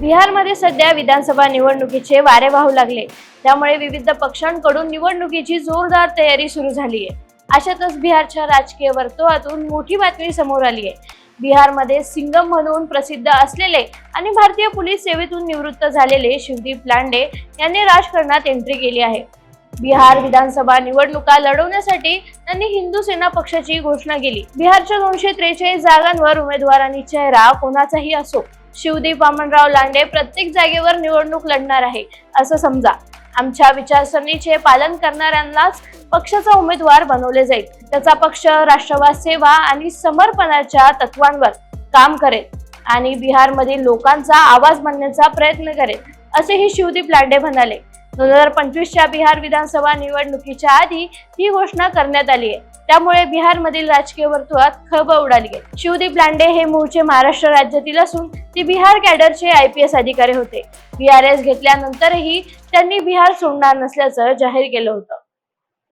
बिहारमध्ये सध्या विधानसभा निवडणुकीचे वारे वाहू लागले, त्यामुळे विविध पक्षांकडून निवडणुकीची जोरदार तयारी सुरू झाली आहे। अशातच बिहारच्या राजकीय वर्तुळातून मोठी बातमी समोर आली आहे। बिहारमध्ये सिंगम म्हणून प्रसिद्ध असलेले आणि भारतीय पोलीस सेवेतून निवृत्त झालेले शिवदीप लांडे यांनी राजकारणात एंट्री केली आहे। बिहार विधानसभा निवडणुका लढवण्यासाठी त्यांनी हिंदू सेना पक्षाची घोषणा केली। बिहारच्या 243 जागांवर उमेदवारांनी चेहरा कोणाचाही असो, शिवदीप वामनराव लांडे प्रत्येक जागेवर निवडणूक लढणार आहे असं समजा। आमच्या विचारसरणीचे पालन करणाऱ्यांनाच पक्षाचा उमेदवार बनवले जाईल। त्याचा पक्ष राष्ट्रवाद सेवा आणि समर्पणाच्या तत्वांवर काम करेल आणि बिहारमधील लोकांचा आवाज बनण्याचा प्रयत्न करेल, असेही शिवदीप लांडे म्हणाले। 2025च्या बिहार विधानसभा निवडणुकीच्या आधी ही घोषणा करण्यात आली आहे, त्यामुळे बिहारमधील राजकीय वर्तुळात खळबळ उडाली आहे। शिवदीप लांडे हे मूळचे महाराष्ट्र राज्यातील असून ते बिहार कॅडरचे IPS अधिकारी होते। BRS घेतल्यानंतरही त्यांनी बिहार सोडणार नसल्याचं जाहीर केलं होतं।